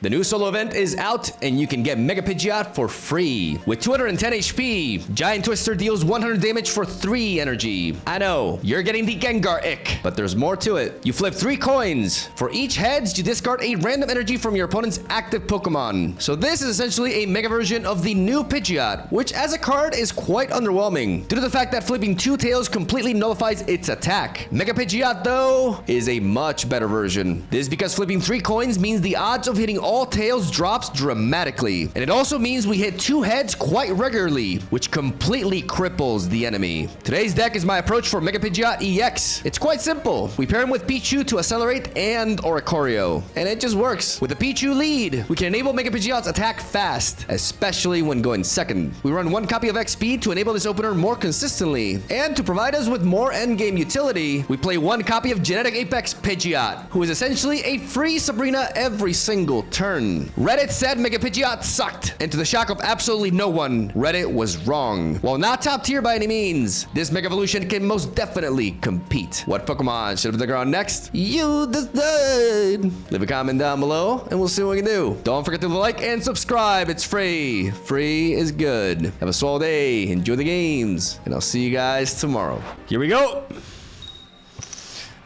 The new solo event is out, and you can get Mega Pidgeot for free. With 210 HP, Giant Twister deals 100 damage for 3 energy. I know, you're getting the Gengar ick, but there's more to it. You flip 3 coins. For each heads, you discard a random energy from your opponent's active Pokemon. So this is essentially a Mega version of the new Pidgeot, which as a card is quite underwhelming, due to the fact that flipping 2 tails completely nullifies its attack. Mega Pidgeot, though, is a much better version. This is because flipping 3 coins means the odds of hitting all tails drops dramatically. And it also means we hit 2 heads quite regularly, which completely cripples the enemy. Today's deck is my approach for Mega Pidgeot EX. It's quite simple. We pair him with Pichu to accelerate and Oricorio, and it just works. With the Pichu lead, we can enable Mega Pidgeot's attack fast, especially when going second. We run 1 copy of X Speed to enable this opener more consistently, and to provide us with more endgame utility, we play 1 copy of Genetic Apex Pidgeot, who is essentially a free Sabrina every single turn. Reddit said Mega Pidgeot sucked, and to the shock of absolutely no one, Reddit was wrong. While not top tier by any means, this Mega Evolution can most definitely compete. What Pokemon should have been on next? You decide. Leave a comment down below, and we'll see what we can do. Don't forget to like and subscribe. It's free. Free is good. Have a swell day. Enjoy the games, and I'll see you guys tomorrow. Here we go.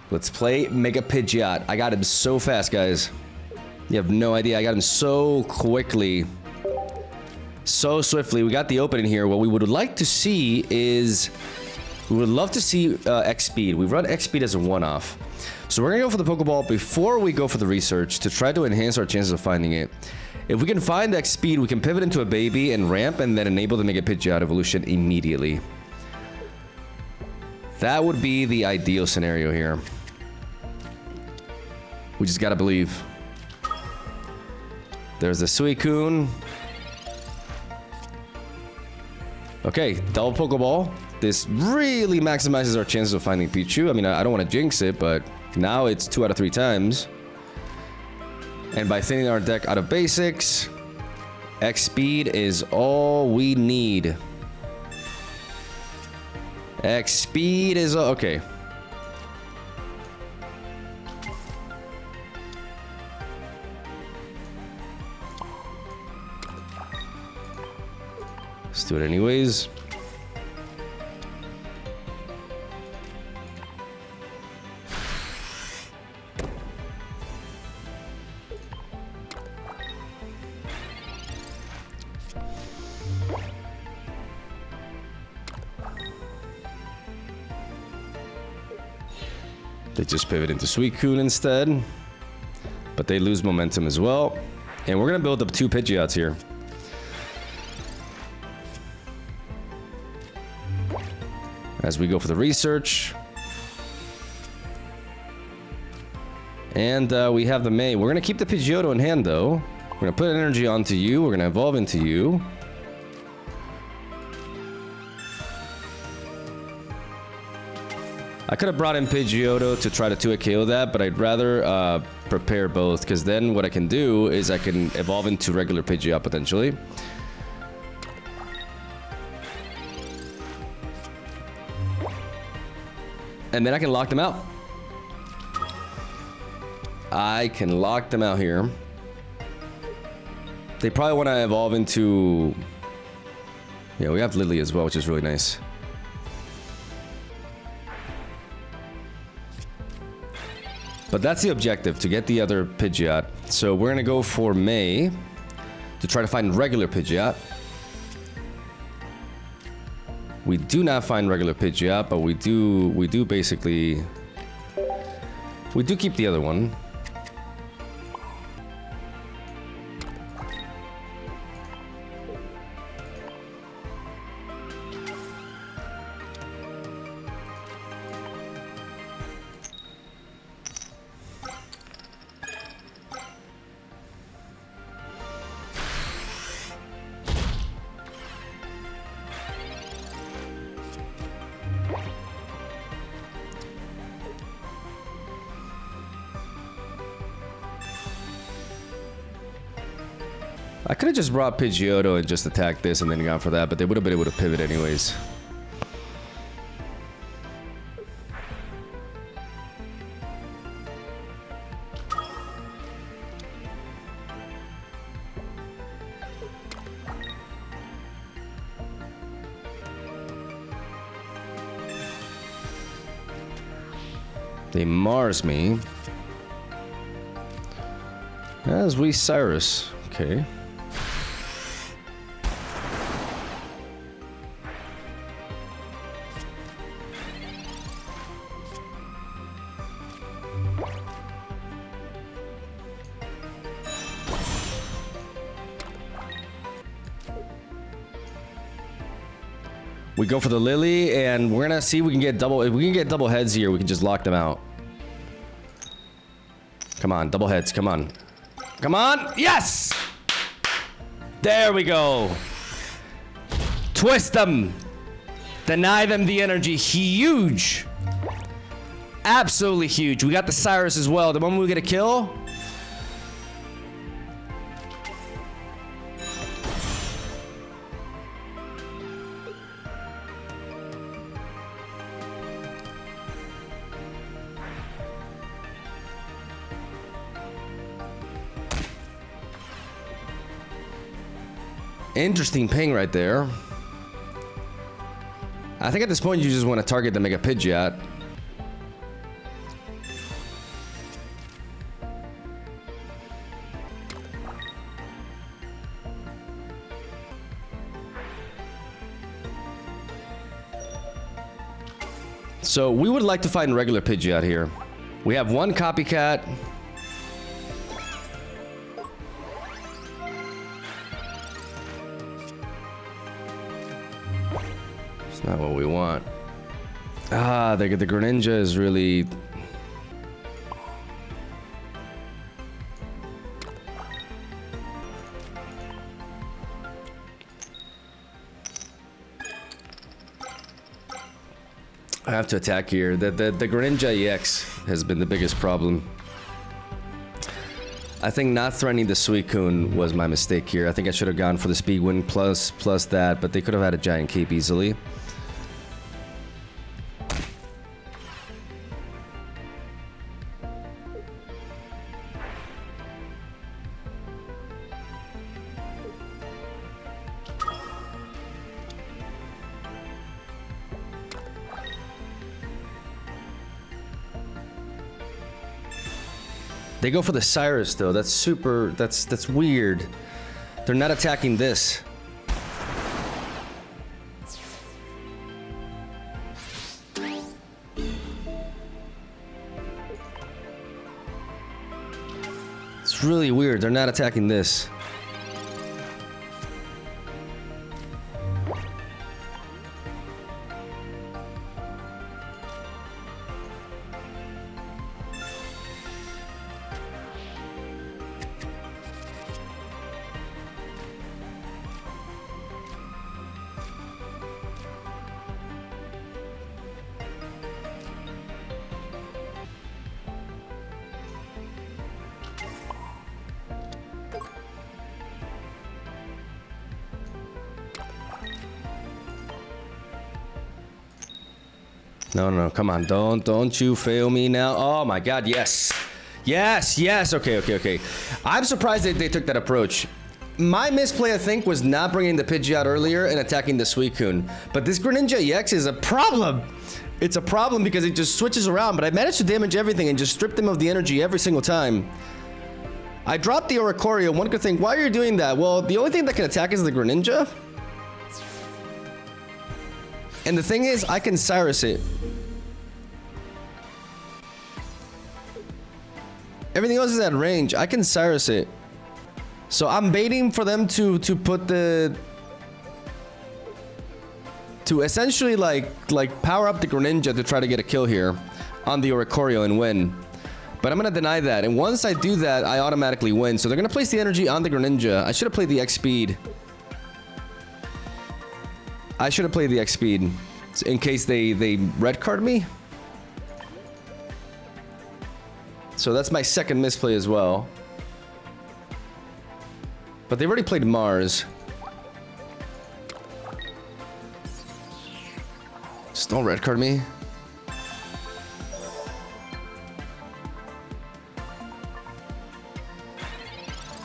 Let's play Mega Pidgeot. I got him so fast, guys. You have no idea. I got him so quickly. So swiftly. We got the opening here. What we would like to see is... we would love to see X Speed. We've run X Speed as a one-off. So we're going to go for the Pokeball before we go for the research to try to enhance our chances of finding it. If we can find X Speed, we can pivot into a baby and ramp and then enable the Mega Pidgeot evolution immediately. That would be the ideal scenario here. We just got to believe. There's the Suicune. Okay, double Pokeball. This really maximizes our chances of finding Pichu. I mean, I don't want to jinx it, but now it's 2 out of 3 times. And by thinning our deck out of basics, X Speed is all we need. X Speed is... okay. Let's do it anyways. They just pivot into Suicune instead, but they lose momentum as well. And we're gonna build up 2 Pidgeots here. As we go for the research. And we have the May. We're gonna keep the Pidgeotto in hand though. We're gonna put energy onto you. We're gonna evolve into you. I could have brought in Pidgeotto to try to 2-hit KO that, but I'd rather prepare both, because then what I can do is I can evolve into regular Pidgeot potentially. And then I can lock them out. I can lock them out here. They probably want to evolve into... yeah, we have Lily as well, which is really nice. But that's the objective, to get the other Pidgeot. So we're going to go for May to try to find regular Pidgeot. We do not find regular Pidgeot, but we do basically... we do keep the other one. I could have just brought Pidgeotto and just attacked this and then gone for that, but they would have been able to pivot anyways. They Mars me. As we Cyrus. Okay. We go for the Lily, and we're gonna see if we can get double. If we can get double heads here, we can just lock them out. Come on, double heads. Come on. Come on. Yes! There we go. Twist them. Deny them the energy. Huge. Absolutely huge. We got the Cyrus as well. The moment we get a kill. Interesting ping right there. I think at this point you just want to target the Mega Pidgeot. So we would like to find regular Pidgeot here. We have one copycat. Not what we want. Ah, the Greninja is really... I have to attack here. The Greninja EX has been the biggest problem. I think not threatening the Suicune was my mistake here. I think I should have gone for the Speed Wing plus that, but they could have had a Giant Cape easily. They go for the Cyrus though. That's super. That's weird. They're not attacking this. It's really weird. They're not attacking this. No, come on, don't you fail me now. Oh my god, yes. Yes, okay. I'm surprised they took that approach. My misplay, I think, was not bringing the Pidgeot earlier and attacking the Suicune. But this Greninja EX is a problem. It's a problem because it just switches around, but I managed to damage everything and just strip them of the energy every single time. I dropped the Oricorio. One could think, why are you doing that? Well, the only thing that can attack is the Greninja. And the thing is, I can Cyrus it. Everything else is at range. I can Cyrus it. So I'm baiting for them to put the... to essentially like power up the Greninja to try to get a kill here on the Oricorio and win. But I'm gonna deny that. And once I do that, I automatically win. So they're gonna place the energy on the Greninja. I should have played the X speed. I should have played the X speed in case they red card me. So that's my second misplay as well. But they've already played Mars. Just don't red card me.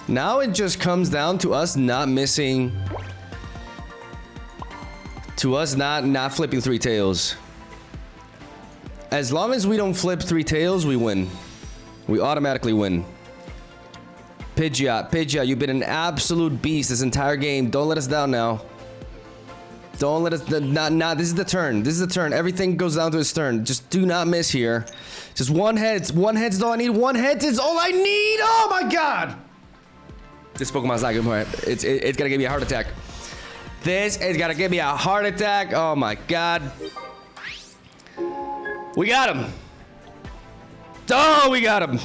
Now it just comes down to us not missing... to us not flipping three tails. As long as we don't flip 3 tails, we win. We automatically win. Pidgeot, you've been an absolute beast this entire game. Don't let us down now. Don't let us... Nah, this is the turn. This is the turn. Everything goes down to his turn. Just do not miss here. Just one heads. One heads is all I need. One heads is all I need. Oh my god. This Pokemon's not good. It's gonna give me a heart attack. This is gonna give me a heart attack. Oh my god. We got him. Oh, we got him.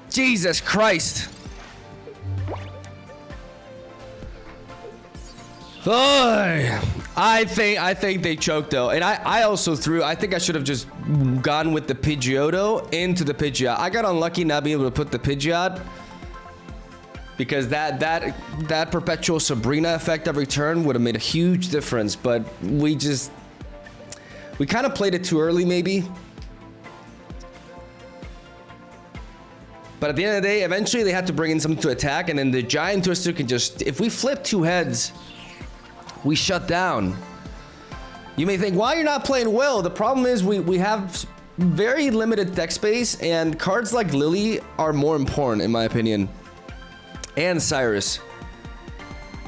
Jesus Christ. Oh, I think they choked though, and I also threw. I think I should have just gone with the Pidgeotto into the Pidgeot. I got unlucky not being able to put the Pidgeot because that perpetual Sabrina effect every turn would have made a huge difference. But we kind of played it too early, maybe. But at the end of the day, eventually they had to bring in something to attack, and then the Giant Twister can just... If we flip 2 heads, we shut down. You may think, why you're not playing well? The problem is we have very limited deck space, and cards like Lily are more important, in my opinion. And Cyrus.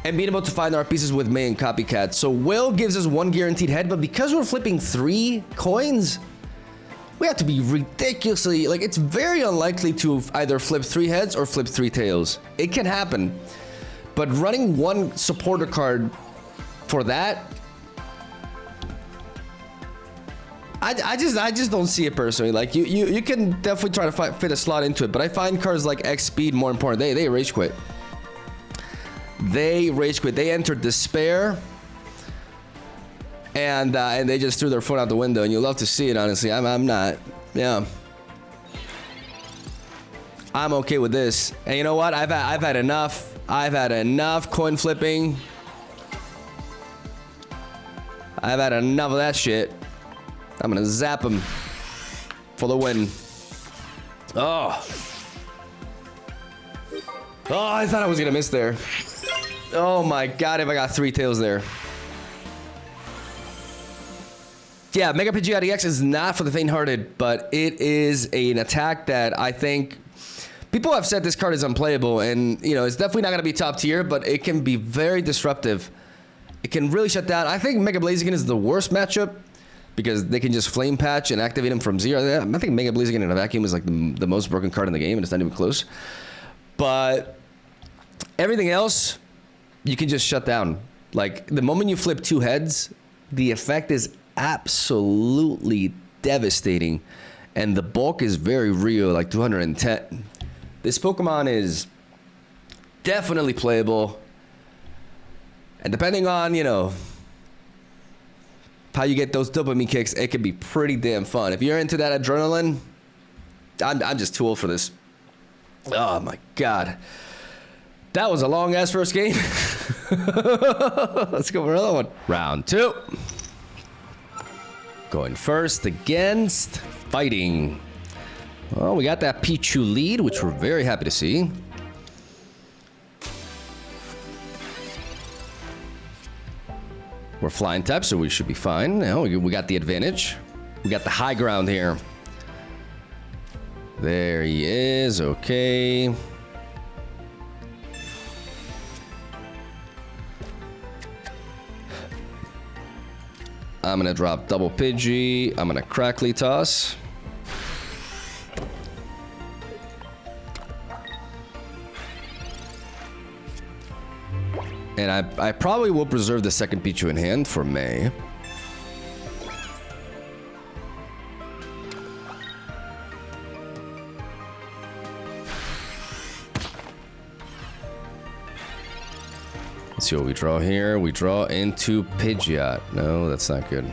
And being able to find our pieces with May and Copycat. So Will gives us 1 guaranteed head, but because we're flipping 3 coins... We have to be ridiculously, like, it's very unlikely to either flip 3 heads or flip 3 tails. It can happen. But running 1 supporter card for that, I just don't see it personally. Like, you can definitely try to fit a slot into it, but I find cards like X Speed more important. They rage quit. They rage quit. They entered despair. And they just threw their phone out the window, and you love to see it. Honestly, I'm not. Yeah, I'm okay with this. And you know what? I've had enough. I've had enough coin flipping. I've had enough of that shit. I'm gonna zap him for the win. Oh, I thought I was gonna miss there. Oh my god! If I got 3 tails there. Yeah, Mega Pidgeot EX is not for the faint-hearted, but it is an attack that I think people have said this card is unplayable, and you know it's definitely not going to be top tier, but it can be very disruptive. It can really shut down. I think Mega Blaziken is the worst matchup because they can just Flame Patch and activate him from 0. I think Mega Blaziken in a vacuum is like the most broken card in the game, and it's not even close. But everything else, you can just shut down. Like the moment you flip 2 heads, the effect is absolutely devastating, and the bulk is very real, like 210. This Pokemon is definitely playable, and depending on, you know, how you get those dopamine kicks, it can be pretty damn fun. If you're into that adrenaline, I'm just too old for this. Oh my god, that was a long ass first game. Let's go for another one. Round 2. Going first against Fighting. Well, we got that Pichu lead, which we're very happy to see. We're flying type, so we should be fine. Now we got the advantage. We got the high ground here. There he is. Okay. I'm gonna drop double Pidgey. I'm gonna Crackly Toss. And I probably will preserve the second Pichu in hand for May. Let's see what we draw here. We draw into Pidgeot. No, that's not good.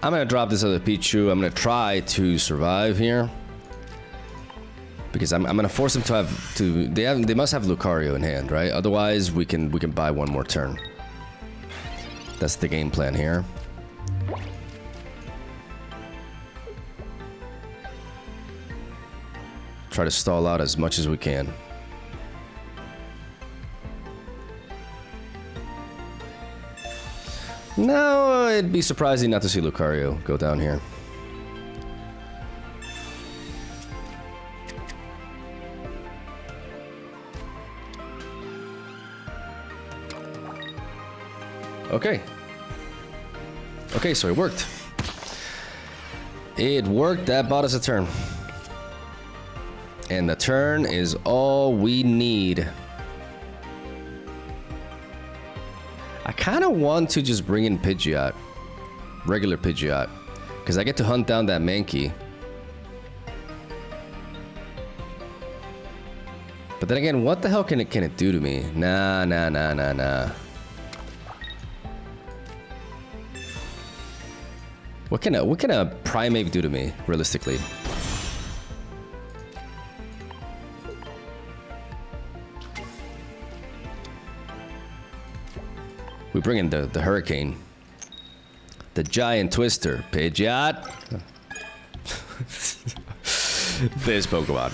I'm gonna drop this other Pichu. I'm gonna try to survive here because I'm gonna force them to have to. They must have Lucario in hand, right? Otherwise, we can buy one more turn. That's the game plan here. Try to stall out as much as we can. No, it'd be surprising not to see Lucario go down here. Okay. Okay, so it worked. It worked. That bought us a turn. And the turn is all we need. I kind of want to just bring in Pidgeot. Regular Pidgeot. Because I get to hunt down that Mankey. But then again, what the hell can it do to me? Nah. What can a Primeape do to me, realistically? We bring in the Hurricane. The Giant Twister. Pidgeot. This Pokemon.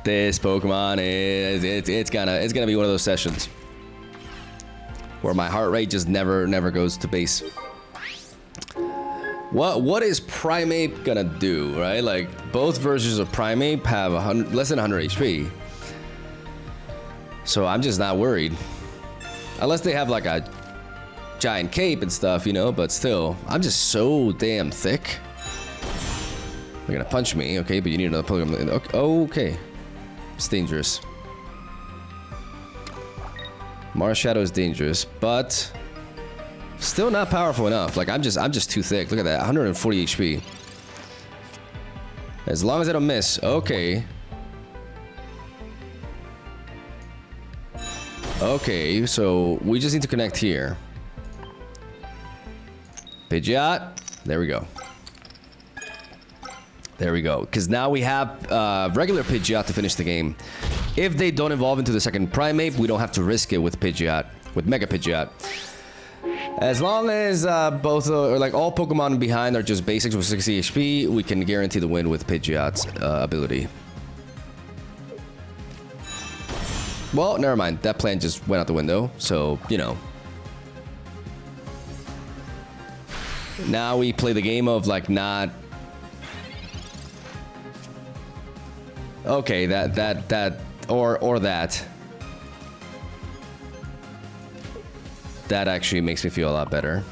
This Pokemon is it's gonna be one of those sessions where my heart rate just never goes to base. What is Primeape gonna do, right? Like, both versions of Primeape have less than 100 HP. So I'm just not worried. Unless they have like a giant cape and stuff, you know, but still, I'm just so damn thick. They're gonna punch me, okay, but you need another Pokemon. Okay. It's dangerous. Marshadow is dangerous, but still not powerful enough. Like, I'm just too thick. Look at that, 140 HP. As long as I don't miss. Okay. Okay, so we just need to connect here. Pidgeot. There we go. There we go. Because now we have regular Pidgeot to finish the game. If they don't evolve into the second Primeape, we don't have to risk it with Pidgeot, with Mega Pidgeot. As long as both, or like all Pokemon behind are just basics with 60 HP, we can guarantee the win with Pidgeot's ability. Well, never mind. That plan just went out the window, so, you know. Now we play the game of, like, not... Okay, or that. That actually makes me feel a lot better.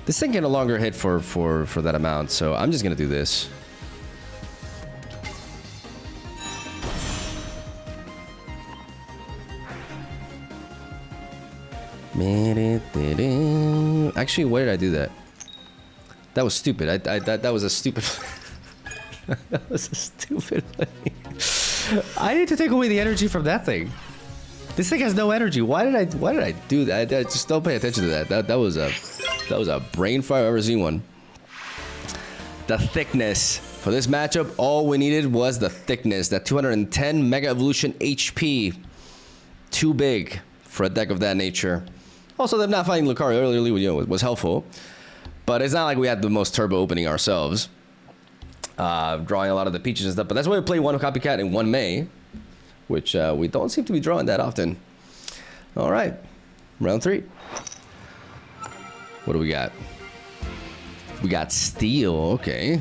This thing can no longer hit for that amount, so I'm just gonna do this. Actually, why did I do that? That was stupid. That was a stupid. That was a stupid thing. I need to take away the energy from that thing. This thing has no energy. Why did I do that? I just don't pay attention to that. That was a brain fire. I've ever seen one. The thickness for this matchup. All we needed was the thickness. That 210 Mega Evolution HP. Too big for a deck of that nature. Also, them not fighting Lucario earlier, you know, was helpful. But it's not like we had the most turbo opening ourselves. Drawing a lot of the peaches and stuff. But that's why we play one Copycat and one May. Which we don't seem to be drawing that often. All right. Round 3. What do we got? We got Steel. Okay.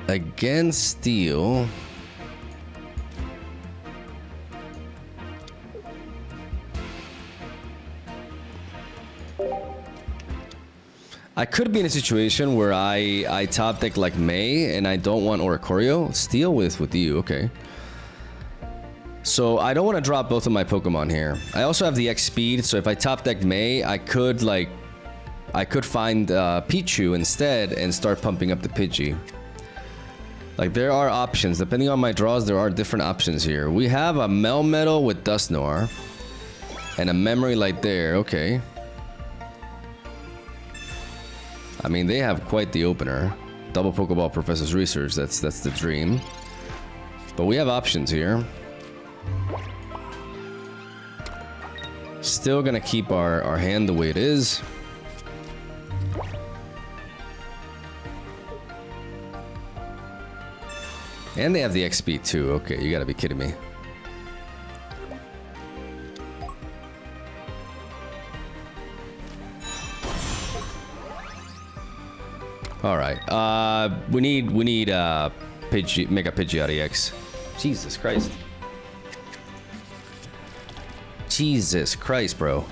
Again, Steel. I could be in a situation where I top deck like May and I don't want Oricorio. Steel with you, okay. So I don't want to drop both of my Pokemon here. I also have the X speed, so if I top deck May, I could find Pichu instead and start pumping up the Pidgey. Like, there are options. Depending on my draws, there are different options here. We have a Melmetal with Dusknoir and a Memory Light there, okay. I mean, they have quite the opener. Double Pokeball Professor's Research, that's the dream. But we have options here. Still gonna keep our hand the way it is. And they have the XP too. Okay, you gotta be kidding me. All right. We need Mega Pidgeot EX. Jesus Christ. Jesus Christ, bro.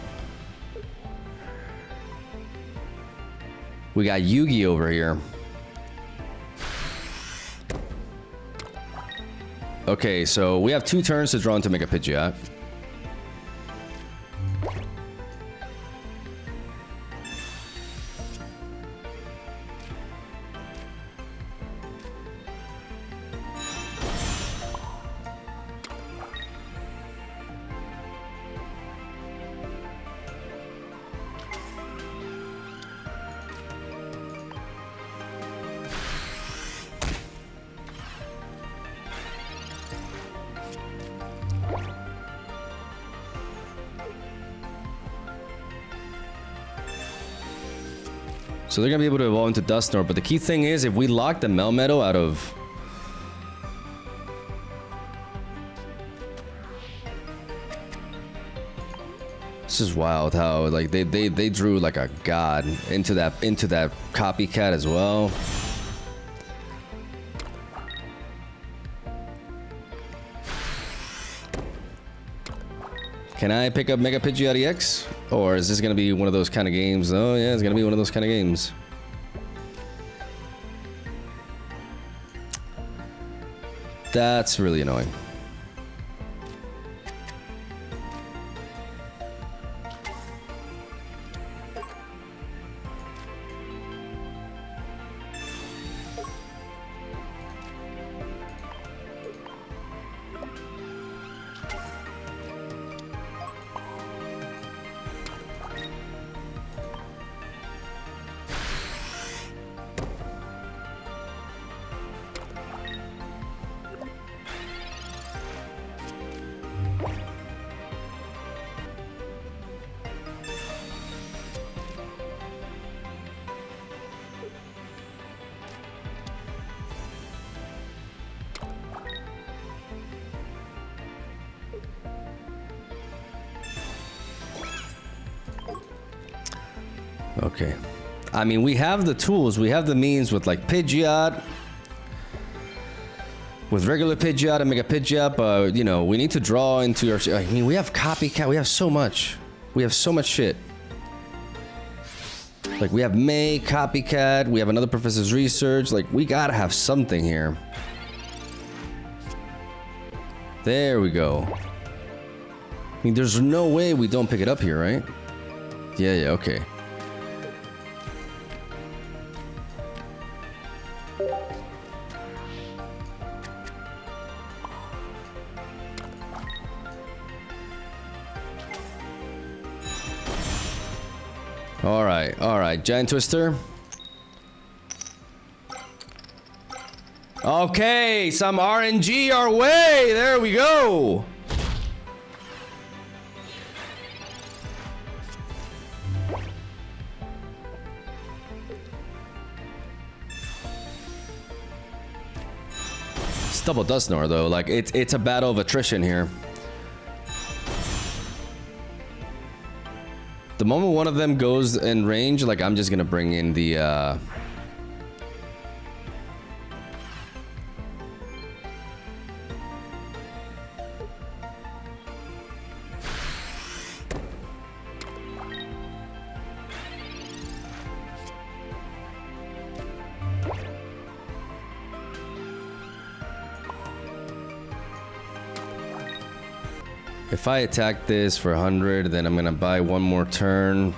We got Yugi over here. Okay, so we have 2 turns to draw into Mega Pidgeot. So they're gonna be able to evolve into Dusknoir, but the key thing is if we lock the Melmetal out of... This is wild how like they drew like a god into that copycat as well. Can I pick up Mega Pidgeot EX? Or is this gonna be one of those kind of games? Oh yeah, it's gonna be one of those kind of games. That's really annoying. Okay. I mean, we have the tools, we have the means with like Pidgeot, with regular Pidgeot and Mega Pidgeot, but you know, we need to draw into our... I mean, we have Copycat, we have so much. We have so much shit. Like, we have May, Copycat, we have another Professor's Research, like, we gotta have something here. There we go. I mean, there's no way we don't pick it up here, right? Yeah, okay. All right, Giant Twister. Okay, some RNG our way. There we go. It's double Dusknoir though. Like it's a battle of attrition here. The moment one of them goes in range, like I'm just gonna bring in the if I attack this for 100, then I'm gonna buy one more turn.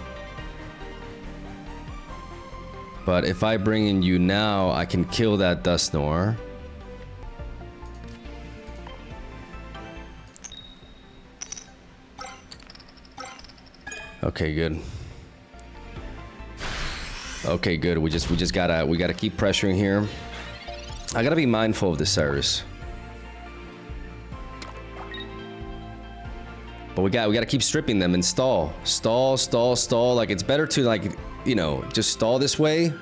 But if I bring in you now, I can kill that Dusknoir. Okay, good. Okay, good. We just gotta keep pressuring here. I gotta be mindful of this Cyrus. But we gotta keep stripping them and stall. Like, it's better to, like, you know, just stall this way.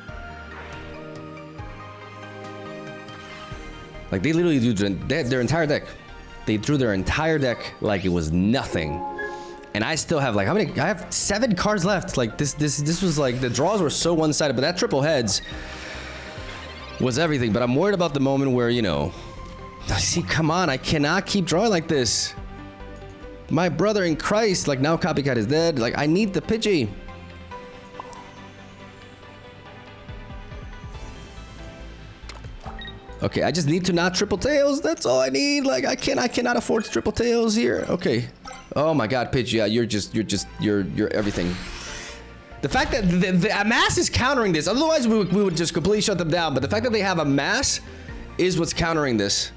Like they literally drew their entire deck. They drew their entire deck like it was nothing. And I still have like how many? I have 7 cards left. Like this was like the draws were so one-sided, but that triple heads was everything. But I'm worried about the moment where, you know, see, come on, I cannot keep drawing like this. My brother in Christ, like now Copycat is dead. Like I need the Pidgey. Okay, I just need to not triple tails. That's all I need. Like I cannot afford triple tails here. Okay. Oh my God, Pidgeot, you're everything. The fact that the mass is countering this. Otherwise, we would just completely shut them down. But the fact that they have a mass is what's countering this.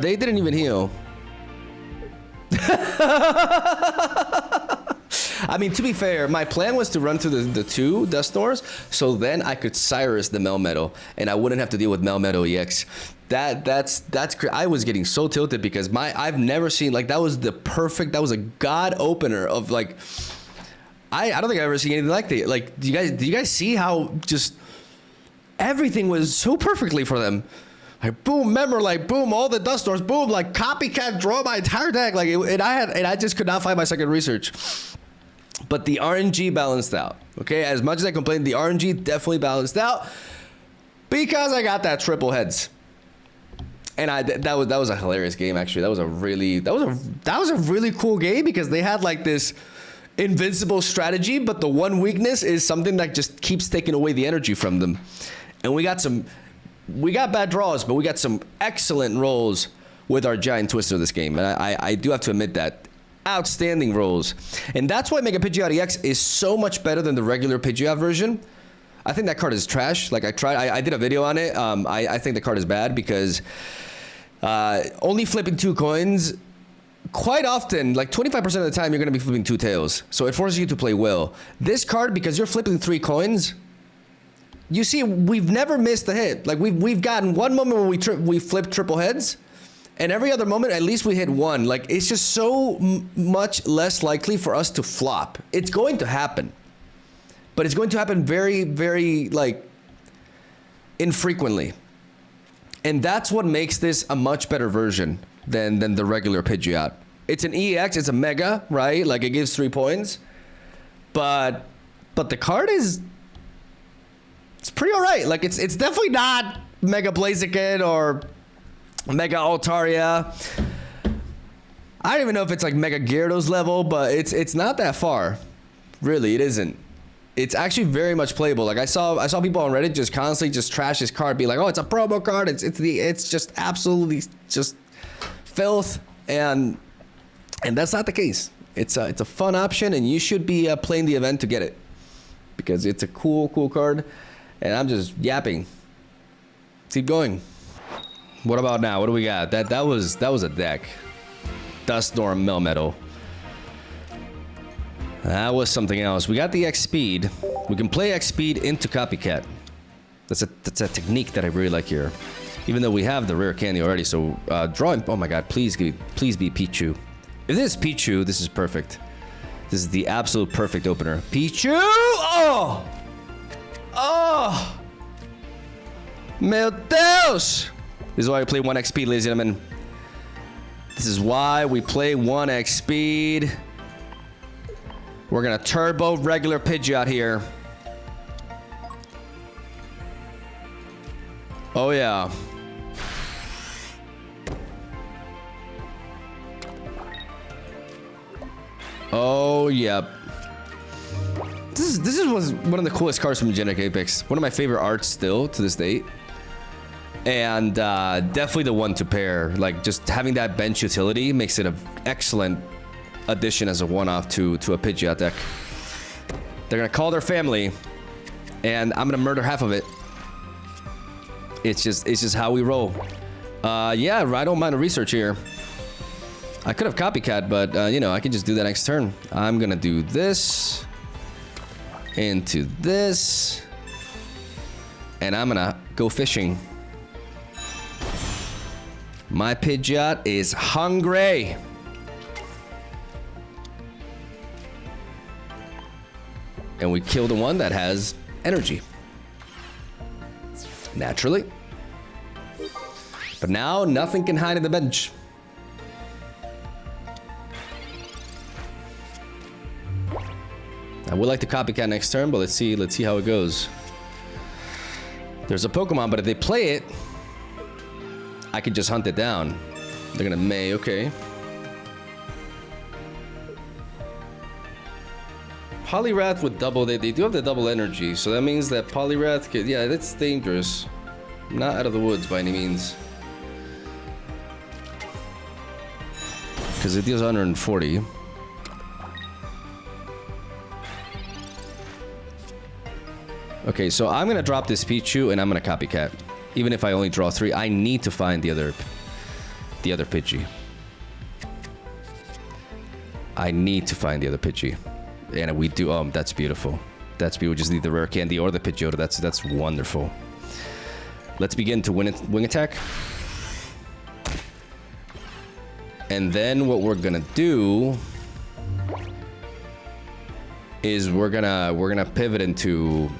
They didn't even heal. I mean, to be fair, my plan was to run through the 2 Dust Doors, so then I could Cyrus the Melmetal, and I wouldn't have to deal with Melmetal EX. That's I was getting so tilted because I've never seen, like, that was a god opener of, like, I don't think I've ever seen anything like that. Like, do you guys see how just everything was so perfectly for them? Like boom, remember, like boom, all the Dust Doors, boom, like Copycat draw my entire deck, like I just could not find my second research. But the RNG balanced out. Okay, as much as I complained, the RNG definitely balanced out because I got that triple heads, and that was a hilarious game. Actually, that was a really cool game because they had like this invincible strategy, but the one weakness is something that just keeps taking away the energy from them, and we got bad draws, but we got some excellent rolls with our Giant Twister this game. And I do have to admit that. Outstanding rolls. And that's why Mega Pidgeot EX is so much better than the regular Pidgeot version. I think that card is trash. Like I did a video on it. I think the card is bad because only flipping 2 coins, quite often, like 25% of the time, you're going to be flipping 2 tails. So it forces you to play well. This card, because you're flipping 3 coins, you see, we've never missed a hit. Like we've gotten one moment when we flip triple heads, and every other moment at least we hit 1. Like it's just so much less likely for us to flop. It's going to happen, but it's going to happen very, very like infrequently, and that's what makes this a much better version than the regular Pidgeot. It's an EX, it's a Mega, right? Like it gives 3 points, but the card is. It's pretty alright. Like it's definitely not Mega Blaziken or Mega Altaria. I don't even know if it's like Mega Gyarados level, but it's not that far. Really, it isn't. It's actually very much playable. Like I saw people on Reddit just constantly just trash this card, be like, oh, it's a promo card. It's just absolutely just filth, and that's not the case. It's a fun option, and you should be playing the event to get it because it's a cool card. And I'm just yapping. Keep going. What about now? What do we got? That was a deck. Dust Storm Melmetal. That was something else. We got the X speed. We can play X speed into Copycat. That's a technique that I really like here. Even though we have the rare candy already. So drawing. Oh my God! Please be Pichu. If this is Pichu, this is perfect. This is the absolute perfect opener. Pichu! Oh! Oh! Meu Deus! This is why we play 1x speed, ladies and gentlemen. This is why we play 1x speed. We're gonna turbo regular Pidgeot here. Oh yeah. Oh yep. This was one of the coolest cards from Genetic Apex. One of my favorite arts still to this date. And definitely the one to pair. Like just having that bench utility makes it an excellent addition as a one-off to a Pidgeot deck. They're gonna call their family, and I'm gonna murder half of it. It's just how we roll. Yeah, I don't mind a research here. I could have Copycat, but you know, I can just do that next turn. I'm gonna do this into this, and I'm gonna go fishing. My Pidgeot is hungry. And we kill the one that has energy. Naturally. But now nothing can hide in the bench. I would like to copycat next turn, but let's see how it goes. There's a Pokemon, but if they play it, I could just hunt it down. They're gonna May, okay. Poliwrath with double, they do have the double energy, so that means that Poliwrath could, yeah, that's dangerous. Not out of the woods by any means. Because it deals 140. Okay, so I'm gonna drop this Pichu and I'm gonna copycat. Even if I only draw 3, I need to find the other Pidgey. I need to find the other Pidgey. And we do, that's beautiful. That's beautiful, we just need the rare candy or the Pidgeot, that's wonderful. Let's begin to wing attack. And then what we're gonna do is we're gonna pivot into,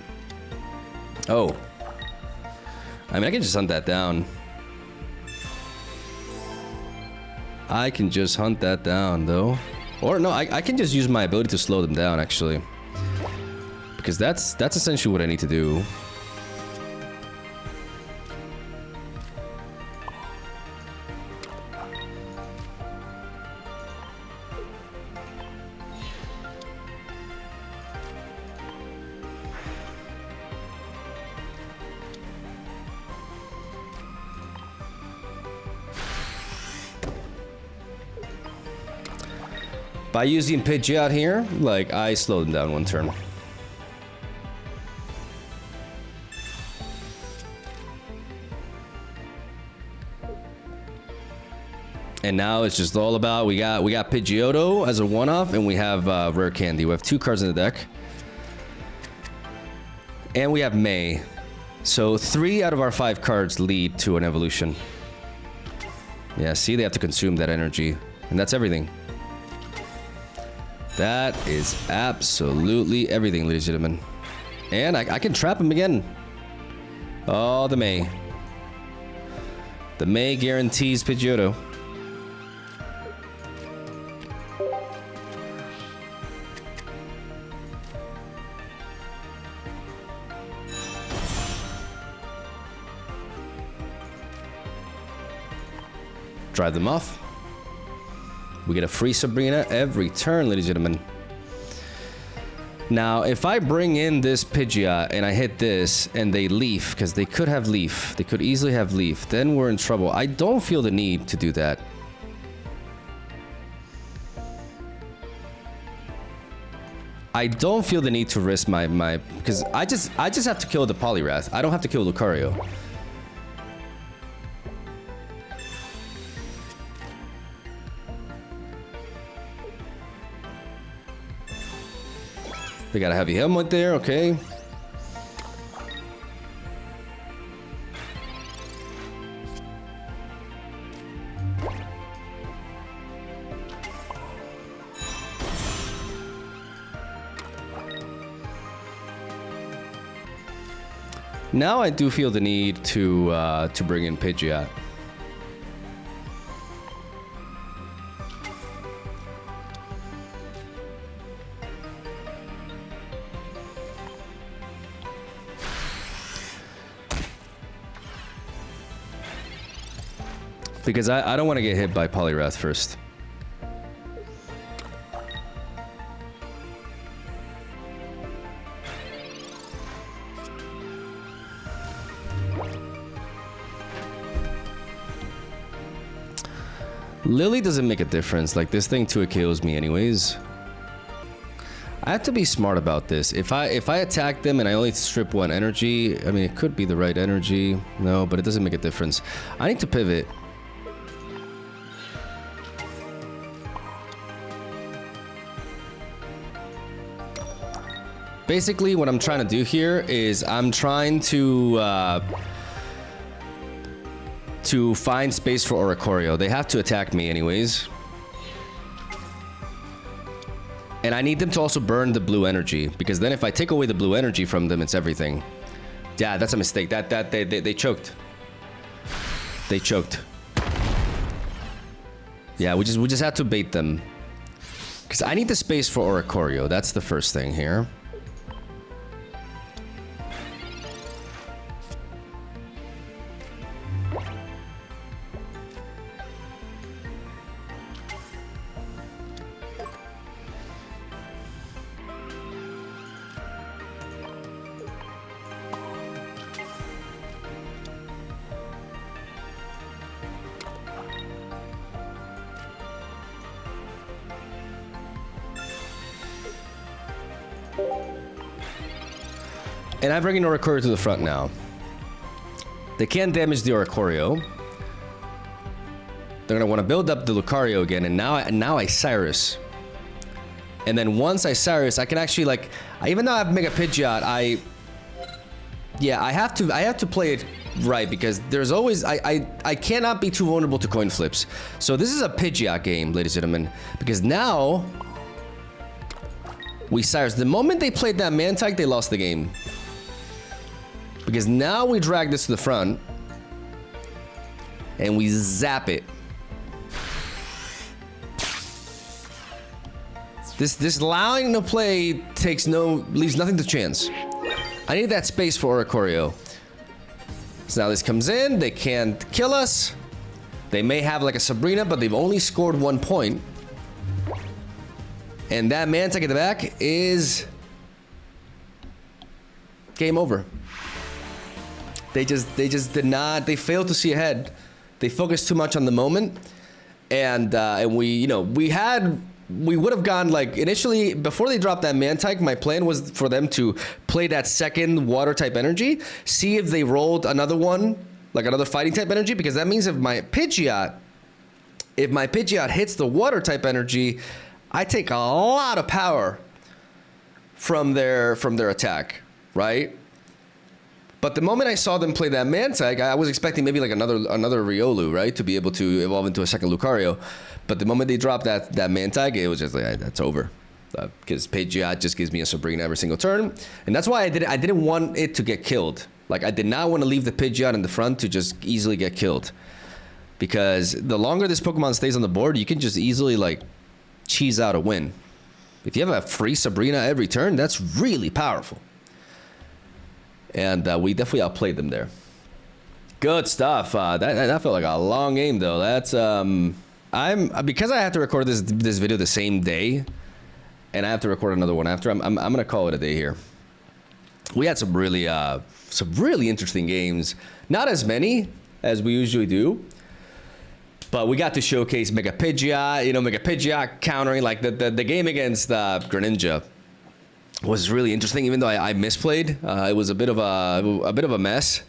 oh, I mean, I can just hunt that down. I can just hunt that down though. Or no, I can just use my ability to slow them down actually. Because that's essentially what I need to do. By using Pidgeot here, like, I slowed them down one turn. And now it's just all about, we got Pidgeotto as a one-off, and we have rare candy. We have 2 cards in the deck. And we have May. So 3 out of our 5 cards lead to an evolution. Yeah, see, they have to consume that energy. And that's everything. That is absolutely everything, ladies and gentlemen. And I can trap him again. Oh, the May. The May guarantees Pidgeotto. Drive them off. We get a free Sabrina every turn, ladies and gentlemen. Now, if I bring in this Pidgeot and I hit this and they leaf, because they could have leaf. They could easily have leaf. Then we're in trouble. I don't feel the need to do that. I don't feel the need to risk my because I just have to kill the Poliwrath. I don't have to kill Lucario. They got a heavy helmet there, okay. Now I do feel the need to bring in Pidgeot. Because I don't want to get hit by Poliwrath first. Lily doesn't make a difference. Like, this thing 2 kills me anyways. I have to be smart about this. If I attack them and I only strip 1 energy, I mean, it could be the right energy. No, but it doesn't make a difference. I need to pivot. Basically, what I'm trying to do here is I'm trying to find space for Oricorio. They have to attack me anyways. And I need them to also burn the blue energy, because then if I take away the blue energy from them, it's everything. Yeah, that's a mistake. They choked. They choked. Yeah, we just had to bait them. Because I need the space for Oricorio. That's the first thing here. And I'm bringing Oricorio to the front now. They can't damage the Oricorio. They're gonna want to build up the Lucario again, and now I Cyrus. And then once I Cyrus, I can actually like, even though I have Mega Pidgeot, I have to play it right, because there's always I cannot be too vulnerable to coin flips. So this is a Pidgeot game, ladies and gentlemen, because now we Cyrus. The moment they played that Mantike, they lost the game. Because now we drag this to the front and we zap it. This allowing to play leaves nothing to chance. I need that space for Oricorio. So now this comes in, they can't kill us. They may have like a Sabrina, but they've only scored 1 point. And that Mantike at the back is game over. They just did not. They failed to see ahead. They focused too much on the moment, and we would have gone like initially before they dropped that Mantike. My plan was for them to play that second water type energy, see if they rolled another one, like another fighting type energy, because that means if my Pidgeot hits the water type energy, I take a lot of power from their attack, right? But the moment I saw them play that Mantike, I was expecting maybe like another Riolu, right? To be able to evolve into a second Lucario. But the moment they dropped that Mantike, it was just like, that's over. Because Pidgeot just gives me a Sabrina every single turn. And that's why I didn't want it to get killed. Like, I did not want to leave the Pidgeot in the front to just easily get killed. Because the longer this Pokemon stays on the board, you can just easily, like, cheese out a win. If you have a free Sabrina every turn, that's really powerful. And we definitely outplayed them there. Good stuff. That felt like a long game, though. That's because I have to record this video the same day, and I have to record another one after. I'm gonna call it a day here. We had some really interesting games. Not as many as we usually do, but we got to showcase Mega Pidgeot. You know, Mega Pidgeot countering like the game against Greninja was really interesting, even though I misplayed. It was a bit of a mess.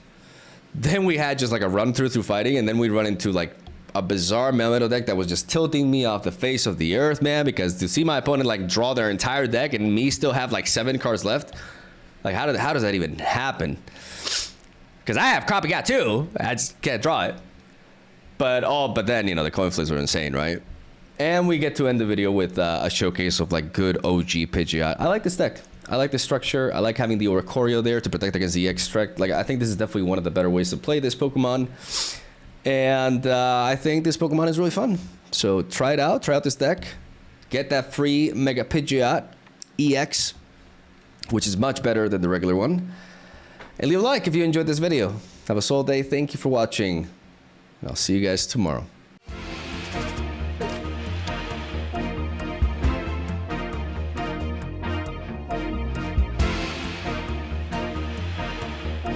Then we had just like a run through fighting, and then we run into like a bizarre Melmetal deck that was just tilting me off the face of the earth, man, because to see my opponent like draw their entire deck and me still have like 7 cards left, like how does that even happen? Because I have Copycat too, I just can't draw it. But then, you know, the coin flips were insane, right? And we get to end the video with a showcase of like good OG Pidgeot. I like this deck. I like the structure. I like having the Oricorio there to protect against the EX threat. Like, I think this is definitely one of the better ways to play this Pokemon. And I think this Pokemon is really fun. So try it out. Try out this deck. Get that free Mega Pidgeot EX, which is much better than the regular one. And leave a like if you enjoyed this video. Have a solid day. Thank you for watching. I'll see you guys tomorrow.